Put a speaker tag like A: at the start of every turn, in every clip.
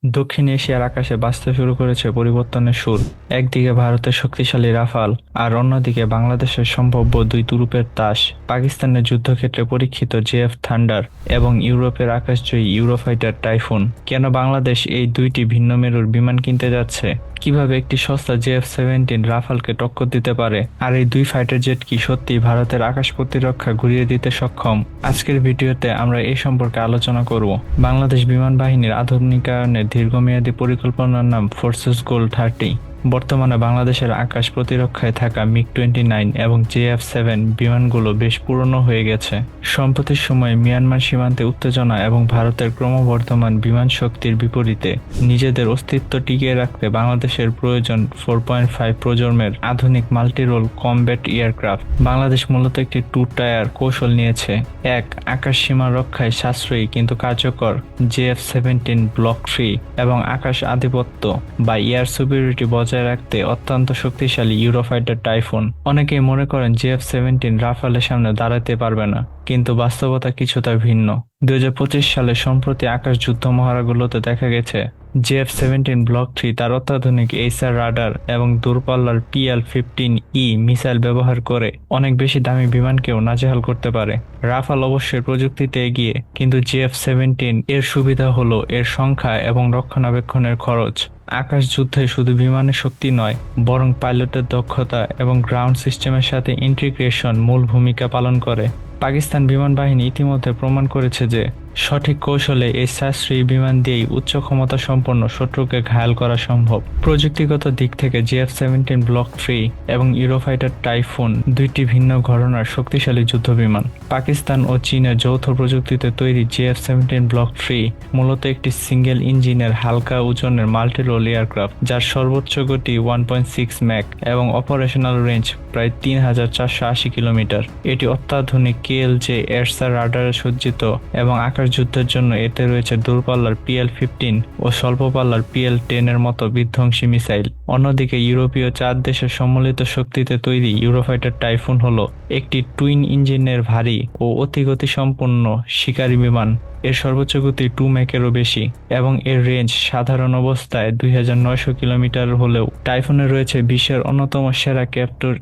A: দক্ষিণ এশিয়ার আকাশে বাজতে শুরু করেছে পরিবর্তনের সুর। একদিকে ভারতের শক্তিশালী রাফাল, আর অন্যদিকে বাংলাদেশের সম্ভাব্য দুই তুরুপের তাস। পাকিস্তানের যুদ্ধক্ষেত্রে পরীক্ষিত জেএফ থান্ডার এবং ইউরোপের আকাশজয়ী ইউরোফাইটার টাইফুন। কেন বাংলাদেশ এই দুইটি ভিন্ন মেরুর বিমান কিনতে যাচ্ছে? কিভাবে একটি সস্তা জেএফ-17 রাফালকে টক্কর দিতে পারে? আর এই দুই ফাইটার জেট কি সত্যি ভারতের আকাশ প্রতিরক্ষা ঘুরিয়ে দিতে সক্ষম? আজকের ভিডিওতে আমরা এই সম্পর্কে আলোচনা করব। বাংলাদেশ বিমান বাহিনীর আধুনিকায়নের দীর্ঘমেয়াদী পরিকল্পনার নাম ফোর্সেস গোল 30। বর্তমানে বাংলাদেশের আকাশ প্রতিরক্ষায় থাকা মিগ-29 এবং জেএফ-7 বিমানগুলো বেশ পুরনো হয়ে গেছে। সম্প্রতির সময়ে মিয়ানমার সীমান্তে উত্তেজনা এবং ভারতের ক্রমবর্ধমান বিমান শক্তির বিপরীতে নিজেদের অস্তিত্ব টিকিয়ে রাখতে বাংলাদেশের প্রয়োজন 4.5 প্রজন্মের আধুনিক মাল্টিরোল কমব্যাট এয়ারক্রাফট। বাংলাদেশ মূলত একটি টু টায়ার কৌশল নিয়েছে। এক, আকাশ সীমা রক্ষায় সাশ্রয়ী কিন্তু কার্যকর জেএফ-17 ব্লক 3 এবং আকাশ আধিপত্য বা এয়ার সুপিরিয়রিটি বজায় রাখতে অত্যন্ত শক্তিশালী ইউরোফাইটার টাইফুন। অনেকেই মনে করেন জেএফ-17 রাফালের সামনে দাঁড়াতে পারবে না, কিন্তু বাস্তবতা কিছুটা ভিন্ন। 2025 সালে সম্প্রতি আকাশ যুদ্ধ মহড়াগুলোতে দেখা গেছে জেএফ-17 ব্লক 3 তার অত্যাধুনিক এইচআর রাডার এবং দূরপাল্লার PL-15E মিসাইল ব্যবহার করে অনেক বেশি দামি বিমানকেও নাজেহাল করতে পারে। রাফাল অবশ্যই প্রযুক্তিতে এগিয়ে, কিন্তু জেএফ-17 এর সুবিধা হলো এর সংখ্যা এবং রক্ষণাবেক্ষণের খরচ। আকাশ যুদ্ধে শুধু বিমানের শক্তি নয়, বরং পাইলটের দক্ষতা এবং গ্রাউন্ড সিস্টেমের সাথে ইন্টিগ্রেশন মূল ভূমিকা পালন করে। পাকিস্তান বিমান বাহিনী ইতিমধ্যে প্রমাণ করেছে যে সঠিক কৌশলে এই সাশ্রয়ী বিমান দিয়েই উচ্চ ক্ষমতা সম্পন্ন শত্রুকে ঘায়াল করা সম্ভব। প্রযুক্তিগত দিক থেকে জেএফ-17 ব্লক 3 এবং ইউরোফাইটার টাইফুন দুইটি ভিন্ন ঘরানার শক্তিশালী যুদ্ধবিমান। পাকিস্তান ও চীনের যৌথ প্রযুক্তিতে তৈরি জেএফ-17 ব্লক 3 মূলত একটি সিঙ্গেল ইঞ্জিনের হালকা ওজনের মাল্টিরোল এয়ারক্রাফট, যার সর্বোচ্চ গতি 1.6 ম্যাক এবং অপারেশনাল রেঞ্জ প্রায় 3480 কিলোমিটার। এটি অত্যাধুনিক কেএলজে এরসার রাডারে সজ্জিত এবং আকাশ যুদ্ধের জন্য এতে রয়েছে দূরপাল্লার PL-15 ও স্বল্পপাল্লার PL-10 এর মতো বিধ্বংসী মিসাইল। অন্যদিকে ইউরোপীয় 4 দেশের সম্মিলিত শক্তিতে তৈরি ইউরোফাইটার টাইফুন হলো একটি টুইন ইঞ্জিনের ভারী ও অতি গতিসম্পন্ন শিকারী বিমান। এর সর্বোচ্চ গতি 2 ম্যাকেরও বেশি এবং এর রেঞ্জ সাধারণ অবস্থায় 2900 কিলোমিটার হলেও টাইফুনে রয়েছে বিশ্বের অন্যতম সেরা ক্যাপ্টর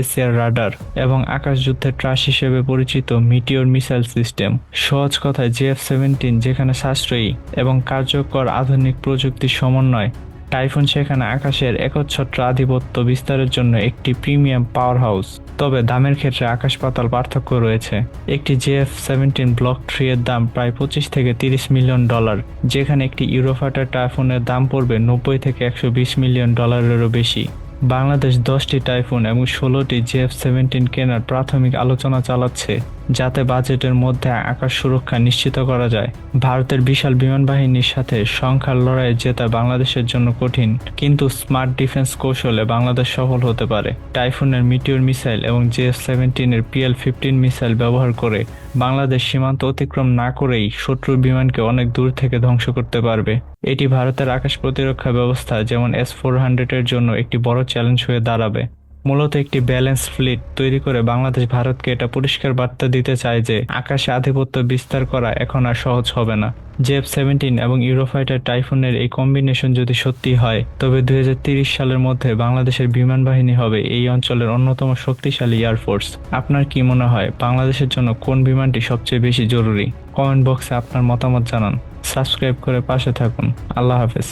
A: এসিআর রাডার এবং আকাশ যুদ্ধের ট্রাস হিসেবে পরিচিত মিটিওর মিসাইল সিস্টেম। সহজ কথায় জেএফ-17 যেখানে সাশ্রয়ী এবং কার্যকর আধুনিক প্রযুক্তির সমন্বয়, টাইফুন সেখানে আকাশের একচ্ছত্র আধিপত্য বিস্তারের জন্য একটি প্রিমিয়াম পাওয়ার হাউস। তবে দামের ক্ষেত্রে আকাশ পাতাল পার্থক্য রয়েছে। একটি জেএফ-17 ব্লক 3 এর দাম প্রায় 25 থেকে 30 মিলিয়ন ডলার, যেখানে একটি ইউরোফাইটার টাইফুনের দাম পড়বে 90 থেকে 120 মিলিয়ন ডলারেরও বেশি। বাংলাদেশ 10টি টাইফুন এবং 16টি জেএফ-17 কেনার প্রাথমিক আলোচনা চালাচ্ছে, যাতে বাজেটের মধ্যে আকাশ সুরক্ষা নিশ্চিত করা যায়। ভারতের বিশাল বিমান বাহিনীর সাথে সংখ্যার লড়াইয়ে জেতা বাংলাদেশের জন্য কঠিন, কিন্তু স্মার্ট ডিফেন্স কৌশলে বাংলাদেশ সফল হতে পারে। টাইফুনের মিটিওর মিসাইল এবং জেএফ-17 এর PL-15 মিসাইল ব্যবহার করে বাংলাদেশ সীমান্ত অতিক্রম না করেই শত্রুর বিমানকে অনেক দূর থেকে ধ্বংস করতে পারবে। এটি ভারতের আকাশ প্রতিরক্ষা ব্যবস্থা যেমন S-400 এর জন্য একটি বড় চ্যালেঞ্জ হয়ে দাঁড়াবে। মূলত একটি ব্যালেন্স ফ্লিট তৈরি করে বাংলাদেশ ভারতকে এটা পরিষ্কার বার্তা দিতে চায় যে আকাশে আধিপত্য বিস্তার করা এখন আর সহজ হবে না। জেএফ-17 এবং ইউরোফাইটার টাইফুনের এই কম্বিনেশন যদি সত্যি হয়, তবে 2030 সালের মধ্যে বাংলাদেশের বিমান বাহিনী হবে এই অঞ্চলের অন্যতম শক্তিশালী এয়ারফোর্স। আপনার কি মনে হয় বাংলাদেশের জন্য কোন বিমানটি সবচেয়ে বেশি জরুরি? কমেন্ট বক্সে আপনার মতামত জানান। সাবস্ক্রাইব করে পাশে থাকুন। আল্লাহ হাফেজ।